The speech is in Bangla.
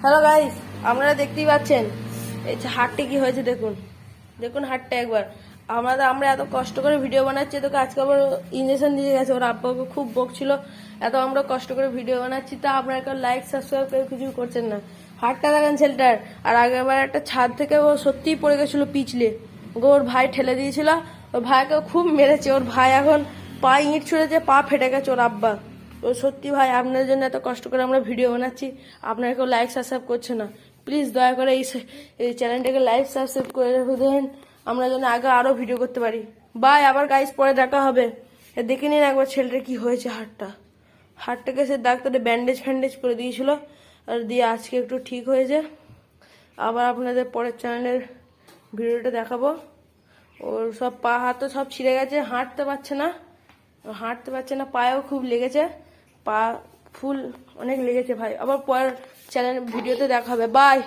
হ্যালো গাইস, আপনারা দেখতেই পাচ্ছেন এই হাটটা কি হয়েছে। দেখুন দেখুন হাটটা একবার। আমরা এত কষ্ট করে ভিডিও বানাচ্ছি, তোকে আজকে আবার ইঞ্জেকশন দিয়ে গেছে। ওর আব্বাকে খুব বকছিল, এত আমরা কষ্ট করে ভিডিও বানাচ্ছি, তা আপনারা কেউ লাইক সাবস্ক্রাইব কেউ কিছু করছেন না। হাটটা দেখেন ছেলেটার। আর আগেবার একটা ছাদ থেকে ও সত্যিই পড়ে গেছিল পিছলে, ওর ভাই ঠেলে দিয়েছিল। ওর ভাইকে খুব মেরেছে। ওর ভাই এখন পা ইঁট ছুঁড়েছে, পা ফেটে গেছে ওর আব্বা। তো সত্যি ভাই, আপনাদের জন্য এত কষ্ট করে আমরা ভিডিও বানাচ্ছি, আপনারা কেউ লাইক সাবস্ক্রাইব করছে না। প্লিজ দয়া করে এই চ্যানেলটাকে লাইক সাবস্ক্রাইব করে রেখে দেন, আমরা যেন আগে আরও ভিডিও করতে পারি। বাই, আবার গাইস পরে দেখা হবে। দেখে নিন একবার ছেলেটার কি হয়েছে। হাটটাকে সে ডাক্তারে ব্যান্ডেজ ফ্যান্ডেজ করে দিয়েছিল, আর দিয়ে আজকে একটু ঠিক হয়েছে। আবার আপনাদের পরের চ্যানেলের ভিডিওটা দেখাবো। ওর সব পা হাতও সব ছিঁড়ে গেছে, হাঁটতে পারছে না, পায়েও খুব লেগেছে, পা ফুল অনেক লেগেছে ভাই। আবার পরের চ্যানেল ভিডিওতে দেখা হবে। বাই।